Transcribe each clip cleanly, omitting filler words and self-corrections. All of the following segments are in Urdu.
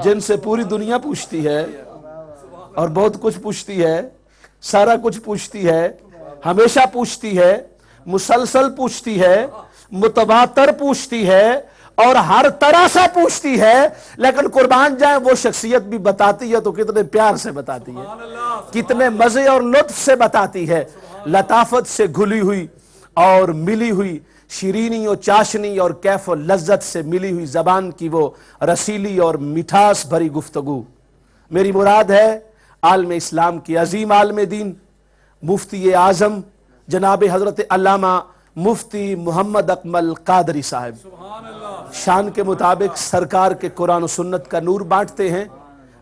جن سے پوری دنیا پوچھتی ہے اور بہت کچھ پوچھتی ہے، سارا کچھ پوچھتی ہے، ہمیشہ پوچھتی ہے، مسلسل پوچھتی ہے، متواتر پوچھتی ہے، اور ہر طرح سے پوچھتی ہے، لیکن قربان جائیں وہ شخصیت بھی بتاتی ہے تو کتنے پیار سے بتاتی ہے، کتنے مزے اور لطف سے بتاتی ہے، لطافت سے گھلی ہوئی اور ملی ہوئی، شیرینی و چاشنی اور کیف و لذت سے ملی ہوئی زبان کی وہ رسیلی اور مٹھاس بھری گفتگو۔ میری مراد ہے عالم اسلام کی عظیم عالم دین مفتی اعظم جناب حضرت علامہ مفتی محمد اکمل قادری صاحب، شان کے مطابق سرکار کے قرآن و سنت کا نور بانٹتے ہیں۔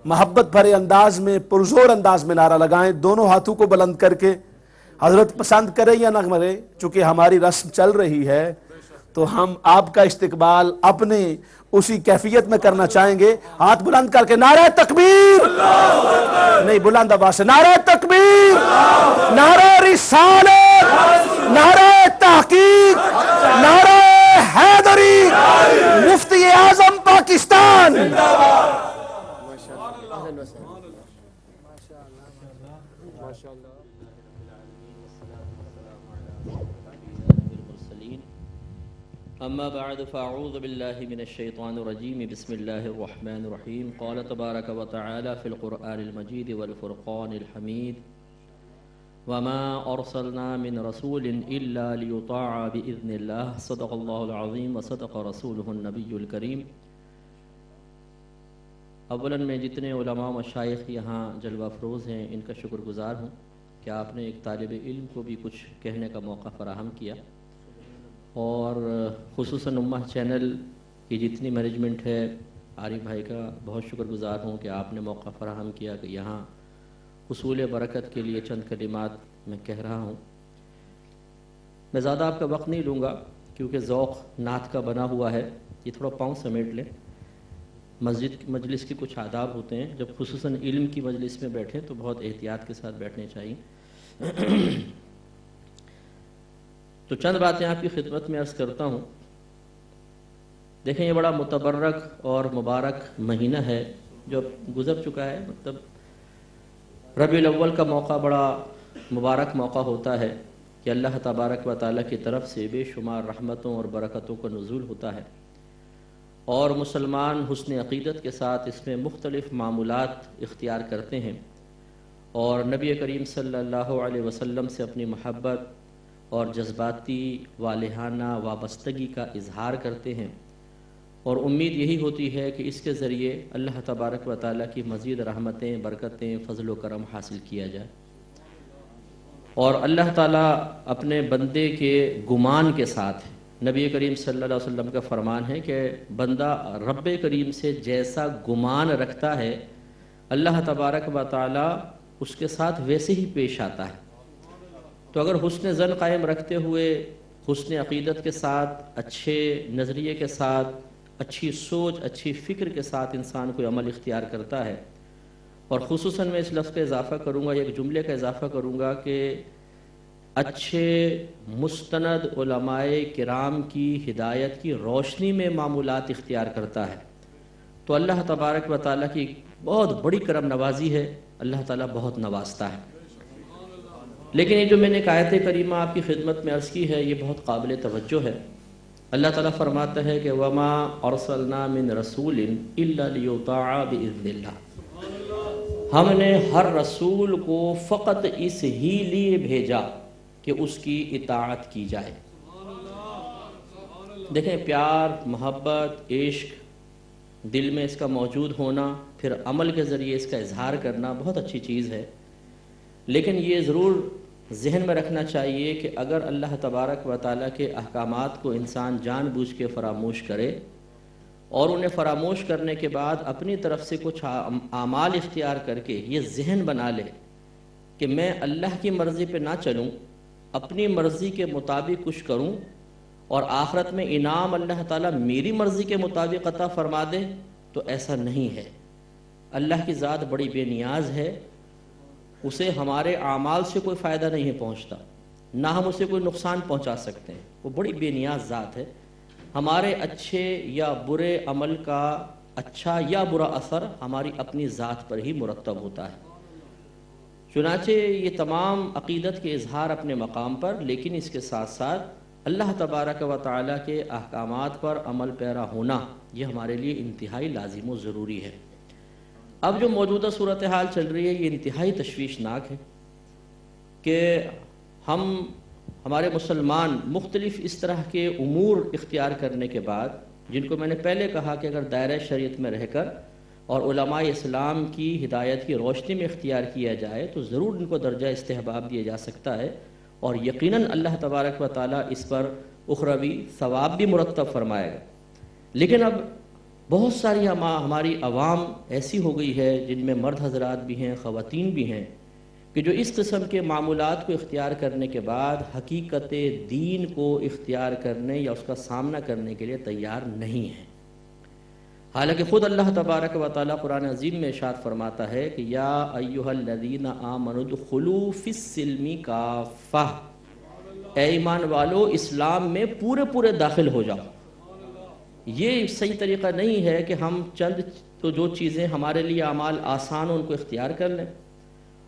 محبت بھرے انداز میں، پرزور انداز میں نعرہ لگائیں، دونوں ہاتھوں کو بلند کر کے۔ حضرت پسند کرے یا نہ کرے، چونکہ ہماری رسم چل رہی ہے تو ہم آپ کا استقبال اپنے اسی کیفیت میں کرنا چاہیں گے۔ ہاتھ بلند کر کے نعرہ تکبیر، نہیں بلند آواز سے نعرہ تکبیر، نعرہ رسالت، نعرہ تحقیق، نعرہ حیدری، مفتی اعظم پاکستان۔ اما بعد فاعوذ باللہ من الشیطان الرجیم بسم اللہ الرحمن الرحیم قال تبارک و تعالی فی القرآن المجید والفرقان الحمید وما ارسلنا من رسول الا لیطاع باذن اللہ صدق اللہ العظیم وصدق رسولہ النبی الکریم۔ اولاً میں جتنے علماء و مشائخ یہاں جلوہ افروز ہیں ان کا شکر گزار ہوں کہ آپ نے ایک طالب علم کو بھی کچھ کہنے کا موقع فراہم کیا، اور خصوصاً امہ چینل کی جتنی مینجمنٹ ہے، عارف بھائی کا بہت شکر گزار ہوں کہ آپ نے موقع فراہم کیا کہ یہاں حصول برکت کے لیے چند کلمات میں کہہ رہا ہوں۔ میں زیادہ آپ کا وقت نہیں لوں گا کیونکہ ذوق نعت کا بنا ہوا ہے، یہ تھوڑا پاؤں سمیٹ لیں۔ مسجد مجلس کے کچھ آداب ہوتے ہیں، جب خصوصاً علم کی مجلس میں بیٹھیں تو بہت احتیاط کے ساتھ بیٹھنے چاہیے۔ تو چند باتیں آپ کی خدمت میں عرض کرتا ہوں۔ دیکھیں یہ بڑا متبرک اور مبارک مہینہ ہے جو گزر چکا ہے، مطلب ربیع الاول کا موقع بڑا مبارک موقع ہوتا ہے کہ اللہ تبارک و تعالیٰ کی طرف سے بے شمار رحمتوں اور برکتوں کا نزول ہوتا ہے، اور مسلمان حسن عقیدت کے ساتھ اس میں مختلف معمولات اختیار کرتے ہیں، اور نبی کریم صلی اللہ علیہ وسلم سے اپنی محبت اور جذباتی والہانہ وابستگی کا اظہار کرتے ہیں، اور امید یہی ہوتی ہے کہ اس کے ذریعے اللہ تبارک و تعالیٰ کی مزید رحمتیں، برکتیں، فضل و کرم حاصل کیا جائے۔ اور اللہ تعالیٰ اپنے بندے کے گمان کے ساتھ، نبی کریم صلی اللہ علیہ وسلم کا فرمان ہے کہ بندہ رب کریم سے جیسا گمان رکھتا ہے اللہ تبارک و تعالیٰ اس کے ساتھ ویسے ہی پیش آتا ہے۔ تو اگر حسن ظن قائم رکھتے ہوئے، حسن عقیدت کے ساتھ، اچھے نظریے کے ساتھ، اچھی سوچ، اچھی فکر کے ساتھ انسان کوئی عمل اختیار کرتا ہے، اور خصوصاً میں اس لفظ کا اضافہ کروں گا، ایک جملے کا اضافہ کروں گا کہ اچھے مستند علماء کرام کی ہدایت کی روشنی میں معمولات اختیار کرتا ہے، تو اللہ تبارک و تعالیٰ کی بہت بڑی کرم نوازی ہے، اللہ تعالیٰ بہت نوازتا ہے۔ لیکن یہ جو میں نے ایک آیت کریمہ آپ کی خدمت میں عرض کی ہے یہ بہت قابل توجہ ہے۔ اللہ تعالیٰ فرماتا ہے کہ وَمَا أَرْسَلْنَا مِن رَسُولٍ إِلَّا لِيُطَاعَ بِإِذْنِ اللَّهِ، ہم نے ہر رسول کو فقط اس ہی لیے بھیجا کہ اس کی اطاعت کی جائے۔ دیکھیں پیار، محبت، عشق دل میں اس کا موجود ہونا، پھر عمل کے ذریعے اس کا اظہار کرنا بہت اچھی چیز ہے، لیکن یہ ضرور ذہن میں رکھنا چاہیے کہ اگر اللہ تبارک و تعالیٰ کے احکامات کو انسان جان بوجھ کے فراموش کرے، اور انہیں فراموش کرنے کے بعد اپنی طرف سے کچھ اعمال اختیار کر کے یہ ذہن بنا لے کہ میں اللہ کی مرضی پہ نہ چلوں، اپنی مرضی کے مطابق کچھ کروں، اور آخرت میں انعام اللہ تعالیٰ میری مرضی کے مطابق عطا فرما دے، تو ایسا نہیں ہے۔ اللہ کی ذات بڑی بے نیاز ہے، اسے ہمارے اعمال سے کوئی فائدہ نہیں پہنچتا، نہ ہم اسے کوئی نقصان پہنچا سکتے ہیں، وہ بڑی بے نیاز ذات ہے۔ ہمارے اچھے یا برے عمل کا اچھا یا برا اثر ہماری اپنی ذات پر ہی مرتب ہوتا ہے۔ چنانچہ یہ تمام عقیدت کے اظہار اپنے مقام پر، لیکن اس کے ساتھ ساتھ اللہ تبارک و تعالیٰ کے احکامات پر عمل پیرا ہونا یہ ہمارے لیے انتہائی لازم و ضروری ہے۔ اب جو موجودہ صورتحال چل رہی ہے یہ انتہائی تشویشناک ہے کہ ہمارے مسلمان مختلف اس طرح کے امور اختیار کرنے کے بعد، جن کو میں نے پہلے کہا کہ اگر دائرہ شریعت میں رہ کر اور علماء اسلام کی ہدایت کی روشنی میں اختیار کیا جائے تو ضرور ان کو درجہ استحباب دیا جا سکتا ہے، اور یقیناً اللہ تبارک و تعالیٰ اس پر اخروی ثواب بھی مرتب فرمائے گا۔ لیکن اب بہت ساری ہماری عوام ایسی ہو گئی ہے، جن میں مرد حضرات بھی ہیں، خواتین بھی ہیں، کہ جو اس قسم کے معمولات کو اختیار کرنے کے بعد حقیقت دین کو اختیار کرنے یا اس کا سامنا کرنے کے لیے تیار نہیں ہیں۔ حالانکہ خود اللہ تبارک و تعالیٰ قرآن عظیم میں ارشاد فرماتا ہے کہ یا ایھا الذین آمنوا ادخلوا فی السلم کافہ، اے ایمان والو اسلام میں پورے پورے داخل ہو جاؤ۔ یہ صحیح طریقہ نہیں ہے کہ ہم چند تو جو چیزیں ہمارے لیے اعمال آسان ہوں ان کو اختیار کر لیں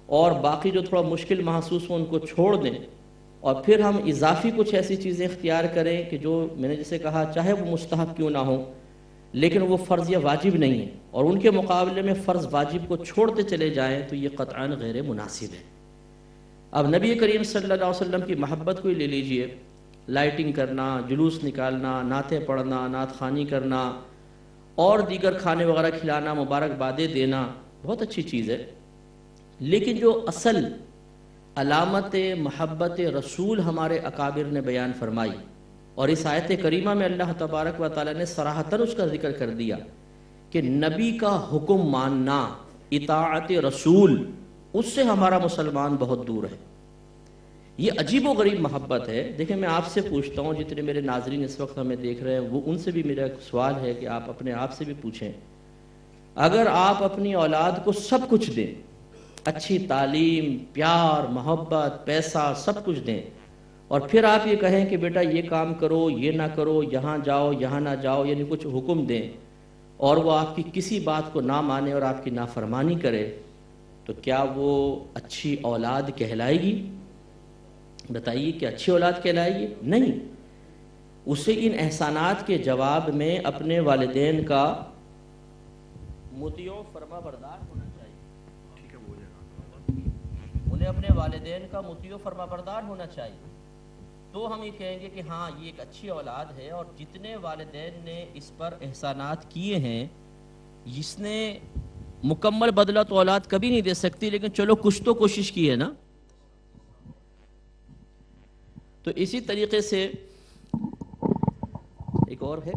اور باقی جو تھوڑا مشکل محسوس ہو ان کو چھوڑ دیں، اور پھر ہم اضافی کچھ ایسی چیزیں اختیار کریں کہ جو میں نے جسے کہا چاہے وہ مستحب کیوں نہ ہوں لیکن وہ فرض یا واجب نہیں ہے، اور ان کے مقابلے میں فرض واجب کو چھوڑتے چلے جائیں تو یہ قطعاً غیر مناسب ہے۔ اب نبی کریم صلی اللہ علیہ وسلم کی محبت کو ہی لے لیجئے، لائٹنگ کرنا، جلوس نکالنا، نعتیں پڑھنا، نعت خوانی کرنا اور دیگر کھانے وغیرہ کھلانا، مبارکبادیں دینا بہت اچھی چیز ہے، لیکن جو اصل علامت محبت رسول ہمارے اکابر نے بیان فرمائی، اور اس آیت کریمہ میں اللہ تبارک و تعالیٰ نے صراحتاً اس کا ذکر کر دیا کہ نبی کا حکم ماننا، اطاعت رسول، اس سے ہمارا مسلمان بہت دور ہے۔ یہ عجیب و غریب محبت ہے۔ دیکھیں میں آپ سے پوچھتا ہوں، جتنے میرے ناظرین اس وقت ہمیں دیکھ رہے ہیں وہ ان سے بھی میرا سوال ہے کہ آپ اپنے آپ سے بھی پوچھیں، اگر آپ اپنی اولاد کو سب کچھ دیں، اچھی تعلیم، پیار، محبت، پیسہ، سب کچھ دیں، اور پھر آپ یہ کہیں کہ بیٹا یہ کام کرو، یہ نہ کرو، یہاں جاؤ، یہاں نہ جاؤ، یعنی کچھ حکم دیں، اور وہ آپ کی کسی بات کو نہ مانے اور آپ کی نافرمانی کرے، تو کیا وہ اچھی اولاد کہلائے گی؟ بتائیے کہ اچھی اولاد کہلائے گی؟ نہیں۔ اسے ان احسانات کے جواب میں اپنے والدین کا مطیع و فرما بردار ہونا چاہیے، انہیں اپنے والدین کا مطیع و فرما بردار ہونا چاہیے، تو ہم یہ کہیں گے کہ ہاں یہ ایک اچھی اولاد ہے۔ اور جتنے والدین نے اس پر احسانات کیے ہیں، جس نے مکمل بدلہ تو اولاد کبھی نہیں دے سکتی، لیکن چلو کچھ تو کوشش کی ہے نا۔ تو اسی طریقے سے ایک اور ہے،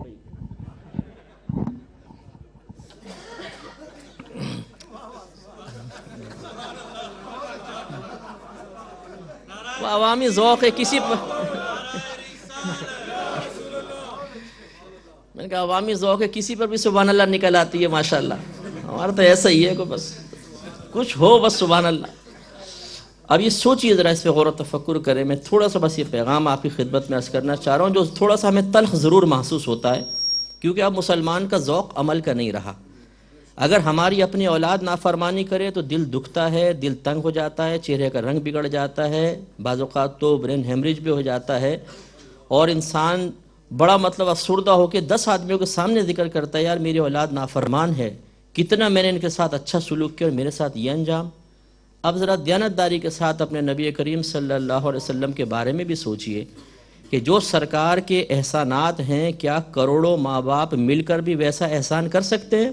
وہ عوامی ذوق ہے، کسی پر میں نے کہا عوامی ذوق ہے، کسی پر بھی سبحان اللہ نکل آتی ہے، ماشاءاللہ۔ ہمارا تو ایسا ہی ہے کہ بس کچھ ہو بس سبحان اللہ۔ اب یہ سوچیے ذرا، اس پہ غور و تفکر کریں۔ میں تھوڑا سا بس یہ پیغام آپ کی خدمت میں عرض کرنا چاہ رہا ہوں، جو تھوڑا سا ہمیں تلخ ضرور محسوس ہوتا ہے، کیونکہ اب مسلمان کا ذوق عمل کا نہیں رہا۔ اگر ہماری اپنی اولاد نافرمانی کرے تو دل دکھتا ہے، دل تنگ ہو جاتا ہے، چہرے کا رنگ بگڑ جاتا ہے، بعض اوقات تو برین ہیمریج بھی ہو جاتا ہے، اور انسان بڑا افسردہ ہو کے 10 آدمیوں کے سامنے ذکر کرتا ہے، یار میری اولاد نافرمان ہے، کتنا میں نے ان کے ساتھ اچھا سلوک کیا اور میرے ساتھ یہ انجام۔ اب ذرا دیانتداری کے ساتھ اپنے نبی کریم صلی اللہ علیہ وسلم کے بارے میں بھی سوچئے کہ جو سرکار کے احسانات ہیں، کیا کروڑوں ماں باپ مل کر بھی ویسا احسان کر سکتے ہیں؟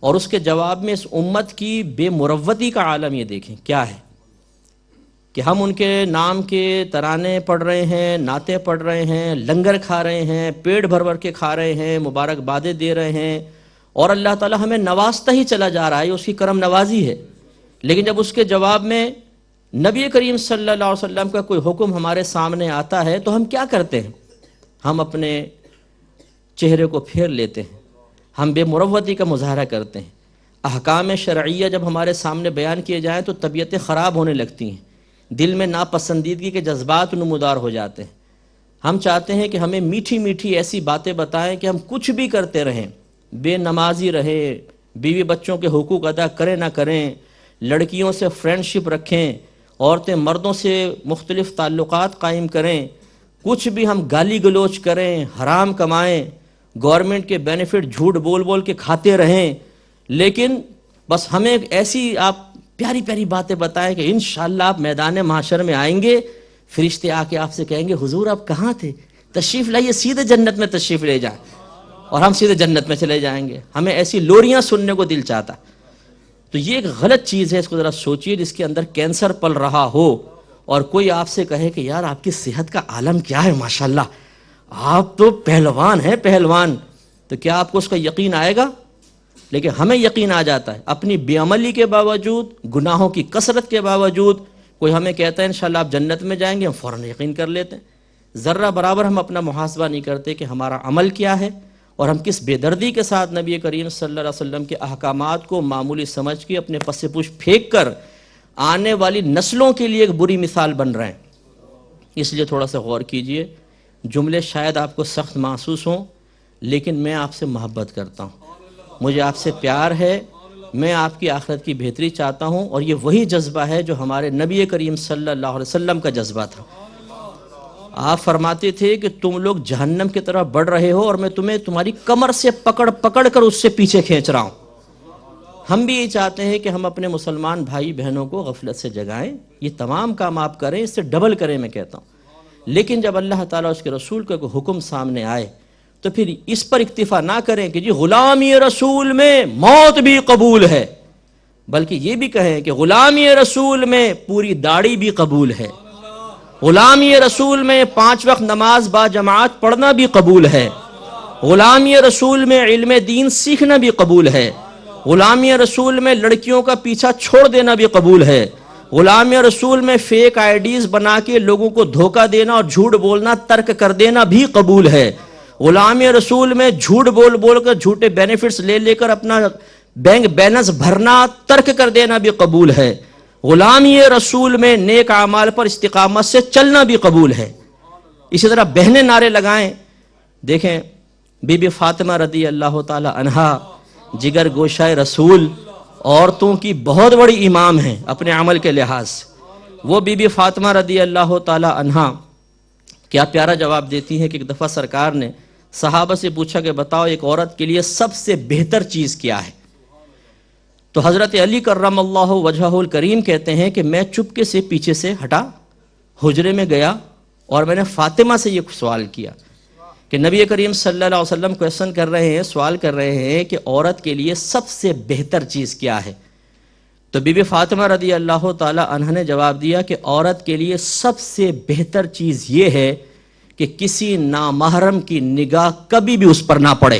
اور اس کے جواب میں اس امت کی بے مروتی کا عالم یہ دیکھیں کیا ہے کہ ہم ان کے نام کے ترانے پڑھ رہے ہیں، نعتیں پڑھ رہے ہیں، لنگر کھا رہے ہیں، پیٹ بھر بھر کے کھا رہے ہیں، مبارکبادیں دے رہے ہیں، اور اللہ تعالی ہمیں نوازتا ہی چلا جا رہا ہے، اس کی کرم نوازی ہے۔ لیکن جب اس کے جواب میں نبی کریم صلی اللہ علیہ وسلم کا کوئی حکم ہمارے سامنے آتا ہے تو ہم کیا کرتے ہیں؟ ہم اپنے چہرے کو پھیر لیتے ہیں، ہم بے مروتی کا مظاہرہ کرتے ہیں۔ احکام شرعیہ جب ہمارے سامنے بیان کیے جائیں تو طبیعتیں خراب ہونے لگتی ہیں، دل میں ناپسندیدگی کے جذبات نمودار ہو جاتے ہیں، ہم چاہتے ہیں کہ ہمیں میٹھی میٹھی ایسی باتیں بتائیں کہ ہم کچھ بھی کرتے رہیں، بے نمازی رہیں، بیوی بچوں کے حقوق ادا کریں نہ کریں، لڑکیوں سے فرینڈشپ رکھیں، عورتیں مردوں سے مختلف تعلقات قائم کریں، کچھ بھی ہم گالی گلوچ کریں، حرام کمائیں، گورنمنٹ کے بینیفٹ جھوٹ بول بول کے کھاتے رہیں، لیکن بس ہمیں ایک ایسی آپ پیاری پیاری باتیں بتائیں کہ انشاءاللہ آپ میدان محشر میں آئیں گے، فرشتے آ کے آپ سے کہیں گے حضور آپ کہاں تھے، تشریف لائیے، سیدھے جنت میں تشریف لے جائیں، اور ہم سیدھے جنت میں چلے جائیں گے۔ ہمیں ایسی لوریاں سننے کو دل چاہتا۔ تو یہ ایک غلط چیز ہے، اس کو ذرا سوچئے، جس کے اندر کینسر پل رہا ہو اور کوئی آپ سے کہے کہ یار آپ کی صحت کا عالم کیا ہے، ماشاءاللہ آپ تو پہلوان ہیں پہلوان، تو کیا آپ کو اس کا یقین آئے گا؟ لیکن ہمیں یقین آ جاتا ہے، اپنی بے عملی کے باوجود، گناہوں کی کثرت کے باوجود کوئی ہمیں کہتا ہے انشاءاللہ آپ جنت میں جائیں گے، ہم فوراً یقین کر لیتے ہیں۔ ذرہ برابر ہم اپنا محاسبہ نہیں کرتے کہ ہمارا عمل کیا ہے، اور ہم کس بے دردی کے ساتھ نبی کریم صلی اللہ علیہ وسلم کے احکامات کو معمولی سمجھ کے اپنے پس پوش پھینک کر آنے والی نسلوں کے لیے ایک بری مثال بن رہے ہیں۔ اس لیے تھوڑا سا غور کیجئے، جملے شاید آپ کو سخت محسوس ہوں، لیکن میں آپ سے محبت کرتا ہوں، مجھے آپ سے پیار ہے، میں آپ کی آخرت کی بہتری چاہتا ہوں، اور یہ وہی جذبہ ہے جو ہمارے نبی کریم صلی اللہ علیہ وسلم کا جذبہ تھا۔ آپ فرماتے تھے کہ تم لوگ جہنم کی طرف بڑھ رہے ہو اور میں تمہیں تمہاری کمر سے پکڑ پکڑ کر اس سے پیچھے کھینچ رہا ہوں۔ ہم بھی یہ چاہتے ہیں کہ ہم اپنے مسلمان بھائی بہنوں کو غفلت سے جگائیں، یہ تمام کام آپ کریں، اس سے ڈبل کریں میں کہتا ہوں، لیکن جب اللہ تعالیٰ اس کے رسول کا کوئی حکم سامنے آئے تو پھر اس پر اکتفا نہ کریں کہ جی غلامی رسول میں موت بھی قبول ہے، بلکہ یہ بھی کہیں کہ غلامی رسول میں پوری داڑھی بھی قبول ہے، غلامی رسول میں 5 وقت نماز با جماعت پڑھنا بھی قبول ہے، غلامی رسول میں علم دین سیکھنا بھی قبول ہے، غلامی رسول میں لڑکیوں کا پیچھا چھوڑ دینا بھی قبول ہے، غلامی رسول میں فیک آئی ڈیز بنا کے لوگوں کو دھوکہ دینا اور جھوٹ بولنا ترک کر دینا بھی قبول ہے، غلامی رسول میں جھوٹ بول بول کر جھوٹے بینیفٹس لے لے کر اپنا بینک بیلنس بھرنا ترک کر دینا بھی قبول ہے، غلامی رسول میں نیک اعمال پر استقامت سے چلنا بھی قبول ہے۔ اسی طرح بہنیں نعرے لگائیں، دیکھیں بی بی فاطمہ رضی اللہ تعالی عنہا جگر گوشہ رسول، عورتوں کی بہت بڑی امام ہیں اپنے عمل کے لحاظ سے، وہ بی بی فاطمہ رضی اللہ تعالی عنہا کیا پیارا جواب دیتی ہیں کہ ایک دفعہ سرکار نے صحابہ سے پوچھا کہ بتاؤ ایک عورت کے لیے سب سے بہتر چیز کیا ہے؟ تو حضرت علی کرم اللہ وجہہ الکریم کہتے ہیں کہ میں چپکے سے پیچھے سے ہٹا، حجرے میں گیا اور میں نے فاطمہ سے یہ سوال کیا کہ نبی کریم صلی اللہ علیہ وسلم کویسچن کر رہے ہیں، سوال کر رہے ہیں کہ عورت کے لیے سب سے بہتر چیز کیا ہے؟ تو بی بی فاطمہ رضی اللہ تعالی عنہ نے جواب دیا کہ عورت کے لیے سب سے بہتر چیز یہ ہے کہ کسی نامحرم کی نگاہ کبھی بھی اس پر نہ پڑے۔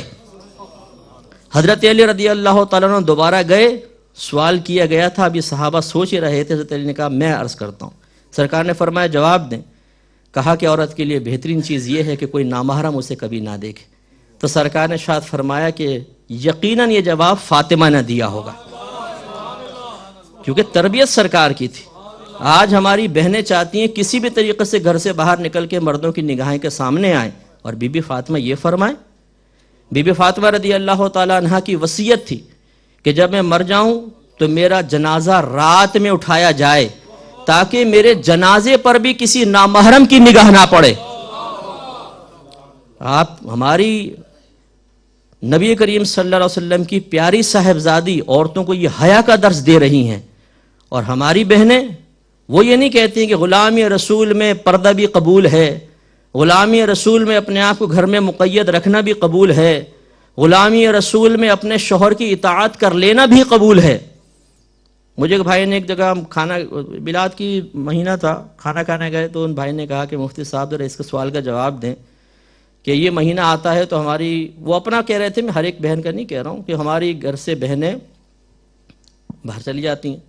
حضرت علی رضی اللہ تعالیٰ عنہ دوبارہ گئے، سوال کیا گیا تھا، اب یہ صحابہ سوچ ہی رہے تھے، حضرت علی نے کہا میں عرض کرتا ہوں، سرکار نے فرمایا جواب دیں، کہا کہ عورت کے لیے بہترین چیز یہ ہے کہ کوئی نامحرم اسے کبھی نہ دیکھے۔ تو سرکار نے شاید فرمایا کہ یقیناً یہ جواب فاطمہ نے دیا ہوگا، کیونکہ تربیت سرکار کی تھی۔ آج ہماری بہنیں چاہتی ہیں کسی بھی طریقے سے گھر سے باہر نکل کے مردوں کی نگاہیں کے سامنے آئیں، اور بی بی فاطمہ یہ فرمائیں، بی بی فاطمہ رضی اللہ تعالیٰ عنہ کی وصیت تھی کہ جب میں مر جاؤں تو میرا جنازہ رات میں اٹھایا جائے تاکہ میرے جنازے پر بھی کسی نامحرم کی نگاہ نہ پڑے۔ آپ ہماری نبی کریم صلی اللہ علیہ وسلم کی پیاری صاحبزادی عورتوں کو یہ حیا کا درس دے رہی ہیں، اور ہماری بہنیں وہ یہ نہیں کہتی ہیں کہ غلامی رسول میں پردہ بھی قبول ہے، غلامی رسول میں اپنے آپ کو گھر میں مقید رکھنا بھی قبول ہے، غلامی رسول میں اپنے شوہر کی اطاعت کر لینا بھی قبول ہے۔ مجھے ایک بھائی نے ایک جگہ کھانا میلاد کی مہینہ تھا، کھانا کھانے گئے تو ان بھائی نے کہا کہ مفتی صاحب ذرا اس کے سوال کا جواب دیں کہ یہ مہینہ آتا ہے تو ہماری، وہ اپنا کہہ رہے تھے، میں ہر ایک بہن کا نہیں کہہ رہا ہوں، کہ ہماری گھر سے بہنیں باہر چلی جاتی ہیں،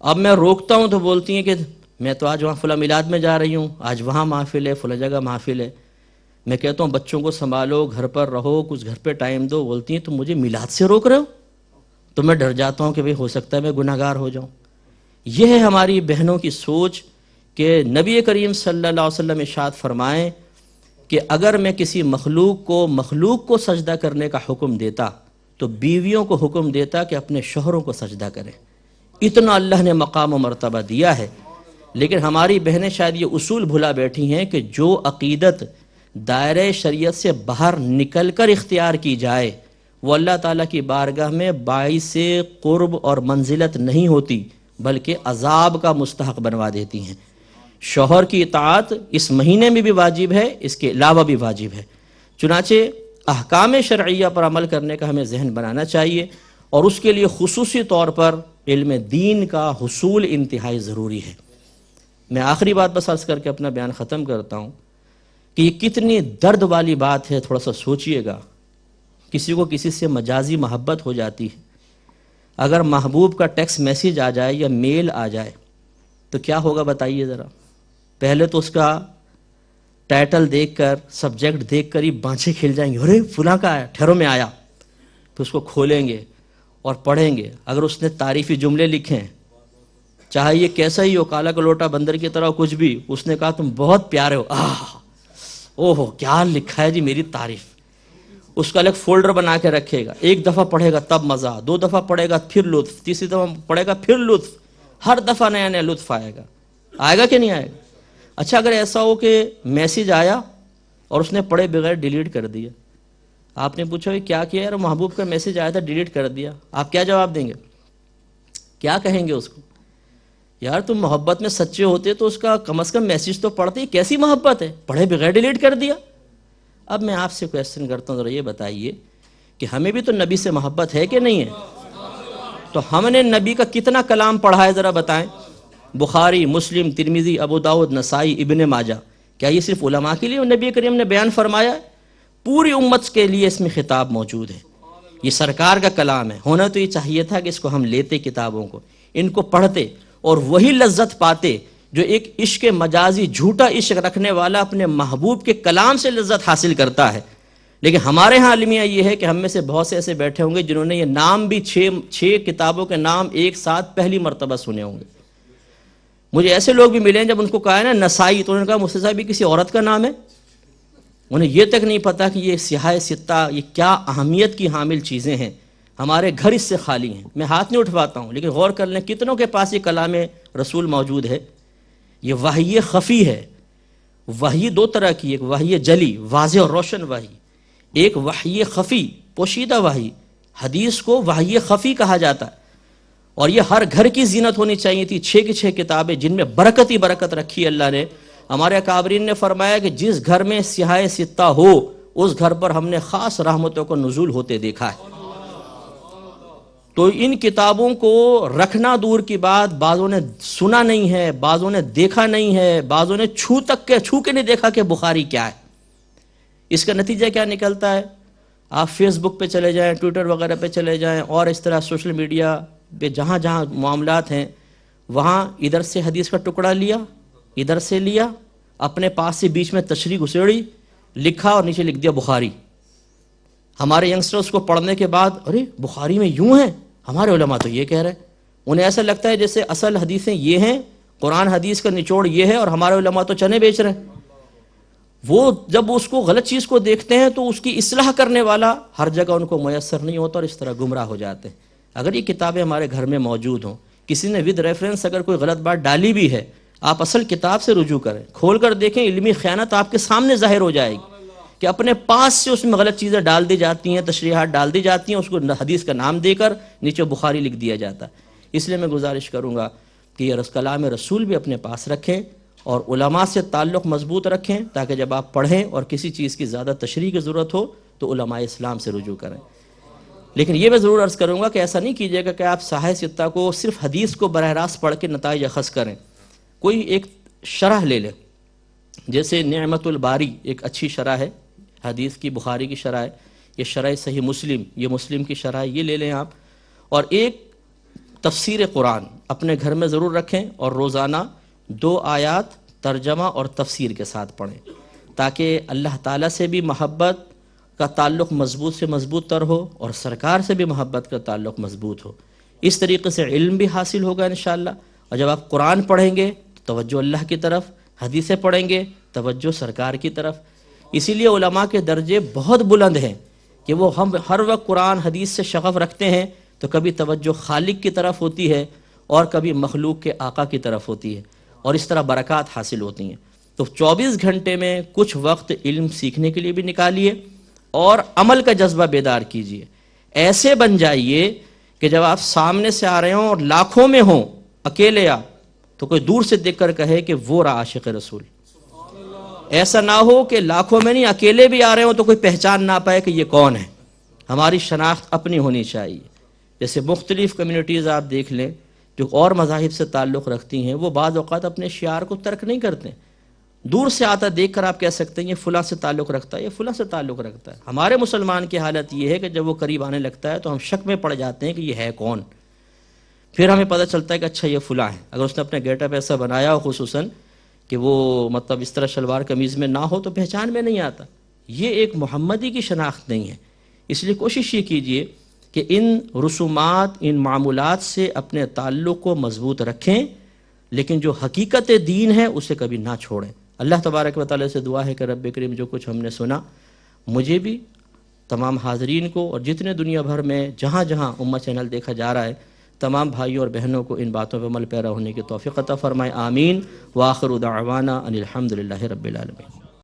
اب میں روکتا ہوں تو بولتی ہیں کہ میں تو آج وہاں فلاں میلاد میں جا رہی ہوں، آج وہاں محفل ہے، فلاں جگہ محفل ہے۔ میں کہتا ہوں بچوں کو سنبھالو، گھر پر رہو، کچھ گھر پہ ٹائم دو، بولتی ہیں تم مجھے میلاد سے روک رہے ہو؟ تو میں ڈر جاتا ہوں کہ بھئی ہو سکتا ہے میں گناہ گار ہو جاؤں۔ یہ ہے ہماری بہنوں کی سوچ کہ نبی کریم صلی اللہ علیہ وسلم ارشاد فرمائیں کہ اگر میں کسی مخلوق کو سجدہ کرنے کا حکم دیتا تو بیویوں کو حکم دیتا کہ اپنے شوہروں کو سجدہ کریں. اتنا اللہ نے مقام و مرتبہ دیا ہے. لیکن ہماری بہنیں شاید یہ اصول بھلا بیٹھی ہیں کہ جو عقیدت دائرۂ شریعت سے باہر نکل کر اختیار کی جائے وہ اللہ تعالیٰ کی بارگاہ میں باعث قرب اور منزلت نہیں ہوتی بلکہ عذاب کا مستحق بنوا دیتی ہیں. شوہر کی اطاعت اس مہینے میں بھی واجب ہے، اس کے علاوہ بھی واجب ہے. چنانچہ احکام شرعیہ پر عمل کرنے کا ہمیں ذہن بنانا چاہیے، اور اس کے لیے خصوصی طور پر علم دین کا حصول انتہائی ضروری ہے. میں آخری بات بس عرض کر کے اپنا بیان ختم کرتا ہوں کہ یہ کتنی درد والی بات ہے. تھوڑا سا سوچئے گا. کسی کو کسی سے مجازی محبت ہو جاتی ہے، اگر محبوب کا ٹیکسٹ میسیج آ جائے یا میل آ جائے تو کیا ہوگا بتائیے ذرا. پہلے تو اس کا ٹائٹل دیکھ کر، سبجیکٹ دیکھ کر ہی بانچیں کھل جائیں گے، ارے فلاں کا آیا، ٹھہرو میں آیا. پھر اس کو کھولیں گے اور پڑھیں گے. اگر اس نے تعریفی جملے لکھے ہیں، چاہے یہ کیسا ہی ہو، کالا کلوٹا بندر کی طرح کچھ بھی، اس نے کہا تم بہت پیارے ہو، اوہو کیا لکھا ہے جی میری تعریف. اس کا الگ فولڈر بنا کے رکھے گا. ایک دفعہ پڑھے گا تب مزہ، دو دفعہ پڑھے گا پھر لطف، تیسری دفعہ پڑھے گا پھر لطف. ہر دفعہ نیا نیا لطف آئے گا. آئے گا کہ نہیں آئے گا؟ اچھا اگر ایسا ہو کہ میسیج آیا اور اس نے پڑھے بغیر ڈیلیٹ کر دیا. آپ نے پوچھا کیا کیا یار، محبوب کا میسیج آیا تھا ڈیلیٹ کر دیا. آپ کیا جواب دیں گے؟ کیا کہیں گے اس کو؟ یار تم محبت میں سچے ہوتے تو اس کا کم از کم میسیج تو پڑھتے. کیسی محبت ہے، پڑھے بغیر ڈیلیٹ کر دیا. اب میں آپ سے کویسچن کرتا ہوں، ذرا یہ بتائیے کہ ہمیں بھی تو نبی سے محبت ہے کہ نہیں ہے؟ تو ہم نے نبی کا کتنا کلام پڑھا ہے ذرا بتائیں. بخاری، مسلم، ترمذی، ابو داؤد، نسائی، ابن ماجہ. کیا یہ صرف علماء کے لیے نبی کریم نے بیان فرمایا ہے؟ پوری امت کے لیے اس میں خطاب موجود ہے. یہ سرکار کا کلام ہے. ہونا تو یہ چاہیے تھا کہ اس کو ہم لیتے، کتابوں کو ان کو پڑھتے اور وہی لذت پاتے جو ایک عشق مجازی جھوٹا عشق رکھنے والا اپنے محبوب کے کلام سے لذت حاصل کرتا ہے. لیکن ہمارے ہاں المیہ یہ ہے کہ ہم میں سے بہت سے ایسے بیٹھے ہوں گے جنہوں نے یہ نام بھی چھ کتابوں کے نام ایک ساتھ پہلی مرتبہ سنے ہوں گے. مجھے ایسے لوگ بھی ملے ہیں جب ان کو کہا ہے نا نسائی تو انہوں نے کہا مجھ سے صاحب یہ کسی عورت کا نام ہے. انہیں یہ تک نہیں پتا کہ یہ سیاہ ستہ یہ کیا اہمیت کی حامل چیزیں ہیں. ہمارے گھر اس سے خالی ہیں. میں ہاتھ نہیں اٹھواتا ہوں لیکن غور کر لیں کتنوں کے پاس یہ کلام رسول موجود ہے. یہ وحی خفی ہے. وحی دو طرح کی، ایک وحی جلی واضح اور روشن وحی، ایک وحی خفی پوشیدہ وحی. حدیث کو وحی خفی کہا جاتا ہے اور یہ ہر گھر کی زینت ہونی چاہیے تھی. 6 کی 6 کتابیں جن میں برکت ہی برکت رکھی اللہ نے. ہمارے اکابرین نے فرمایا کہ جس گھر میں سیاہ ستہ ہو اس گھر پر ہم نے خاص رحمتوں کو نزول ہوتے دیکھا ہے. تو ان کتابوں کو رکھنا دور کی بات، بعضوں نے سنا نہیں ہے، بعضوں نے دیکھا نہیں ہے، بعضوں نے چھو کے نہیں دیکھا کہ بخاری کیا ہے. اس کا نتیجہ کیا نکلتا ہے؟ آپ فیس بک پہ چلے جائیں، ٹویٹر وغیرہ پہ چلے جائیں اور اس طرح سوشل میڈیا پہ جہاں جہاں معاملات ہیں وہاں ادھر سے حدیث کا ٹکڑا لیا، ادھر سے لیا، اپنے پاس سے بیچ میں تشریح گھسیڑی، لکھا اور نیچے لکھ دیا بخاری. ہمارے ینگسٹرز کو پڑھنے کے بعد ارے بخاری میں یوں ہے، ہمارے علماء تو یہ کہہ رہے ہیں. انہیں ایسا لگتا ہے جیسے اصل حدیثیں یہ ہیں، قرآن حدیث کا نچوڑ یہ ہے اور ہمارے علماء تو چنے بیچ رہے ہیں. وہ جب اس کو غلط چیز کو دیکھتے ہیں تو اس کی اصلاح کرنے والا ہر جگہ ان کو میسر نہیں ہوتا اور اس طرح گمراہ ہو جاتے ہیں. اگر یہ کتابیں ہمارے گھر میں موجود ہوں، کسی نے ود ریفرنس اگر کوئی غلط بات ڈالی بھی ہے، آپ اصل کتاب سے رجوع کریں، کھول کر دیکھیں. علمی خیانت آپ کے سامنے ظاہر ہو جائے گی کہ اپنے پاس سے اس میں غلط چیزیں ڈال دی جاتی ہیں، تشریحات ڈال دی جاتی ہیں، اس کو حدیث کا نام دے کر نیچے بخاری لکھ دیا جاتا ہے. اس لیے میں گزارش کروں گا کہ یہ کلام رسول بھی اپنے پاس رکھیں اور علماء سے تعلق مضبوط رکھیں تاکہ جب آپ پڑھیں اور کسی چیز کی زیادہ تشریح کی ضرورت ہو تو علماء اسلام سے رجوع کریں. لیکن یہ میں ضرور عرض کروں گا کہ ایسا نہیں کیجیے گا کہ آپ صحیح ستہ کو صرف حدیث کو براہ راست پڑھ کے نتائج اخذ کریں. کوئی ایک شرح لے لیں، جیسے نعمت الباری ایک اچھی شرح ہے حدیث کی، بخاری کی شرح ہے، یہ شرح صحیح مسلم، یہ مسلم کی شرح ہے، یہ لے لیں آپ. اور ایک تفسیر قرآن اپنے گھر میں ضرور رکھیں اور روزانہ 2 آیات ترجمہ اور تفسیر کے ساتھ پڑھیں تاکہ اللہ تعالیٰ سے بھی محبت کا تعلق مضبوط سے مضبوط تر ہو اور سرکار سے بھی محبت کا تعلق مضبوط ہو. اس طریقے سے علم بھی حاصل ہوگا انشاءاللہ. اور جب آپ قرآن پڑھیں گے تو توجہ اللہ کی طرف، حدیثیں پڑھیں گے توجہ سرکار کی طرف. اسی لیے علماء کے درجے بہت بلند ہیں کہ وہ ہم ہر وقت قرآن حدیث سے شغف رکھتے ہیں، تو کبھی توجہ خالق کی طرف ہوتی ہے اور کبھی مخلوق کے آقا کی طرف ہوتی ہے، اور اس طرح برکات حاصل ہوتی ہیں۔ تو 24 گھنٹے میں کچھ وقت علم سیکھنے کے لیے بھی نکالیے اور عمل کا جذبہ بیدار کیجیے۔ ایسے بن جائیے کہ جب آپ سامنے سے آ رہے ہوں اور لاکھوں میں ہوں، اکیلے آپ، تو کوئی دور سے دیکھ کر کہے کہ وہ رہا عاشق رسول۔ ایسا نہ ہو کہ لاکھوں میں نہیں، اکیلے بھی آ رہے ہوں تو کوئی پہچان نہ پائے کہ یہ کون ہے۔ ہماری شناخت اپنی ہونی چاہیے۔ جیسے مختلف کمیونٹیز آپ دیکھ لیں جو اور مذاہب سے تعلق رکھتی ہیں، وہ بعض اوقات اپنے شعار کو ترک نہیں کرتے۔ دور سے آتا دیکھ کر آپ کہہ سکتے ہیں یہ فلاں سے تعلق رکھتا ہے، یہ فلاں سے تعلق رکھتا ہے۔ ہمارے مسلمان کی حالت یہ ہے کہ جب وہ قریب آنے لگتا ہے تو ہم شک میں پڑ جاتے ہیں کہ یہ ہے کون۔ پھر ہمیں پتہ چلتا ہے کہ اچھا یہ فلاں ہے۔ اگر اس نے اپنے گیٹ اپ ایسا بنایا ہو خصوصاً کہ وہ مطلب اس طرح شلوار قمیض میں نہ ہو تو پہچان میں نہیں آتا۔ یہ ایک محمدی کی شناخت نہیں ہے۔ اس لیے کوشش یہ کیجئے کہ ان رسومات، ان معمولات سے اپنے تعلق کو مضبوط رکھیں، لیکن جو حقیقت دین ہے اسے کبھی نہ چھوڑیں۔ اللہ تبارک و تعالی سے دعا ہے کہ رب کریم جو کچھ ہم نے سنا، مجھے بھی، تمام حاضرین کو، اور جتنے دنیا بھر میں جہاں جہاں امت چینل دیکھا جا رہا ہے، تمام بھائیوں اور بہنوں کو ان باتوں پہ عمل پیرا ہونے کی توفیق عطا فرمائے۔ آمین۔ وآخر دعوانا ان الحمد للہ رب العالمین۔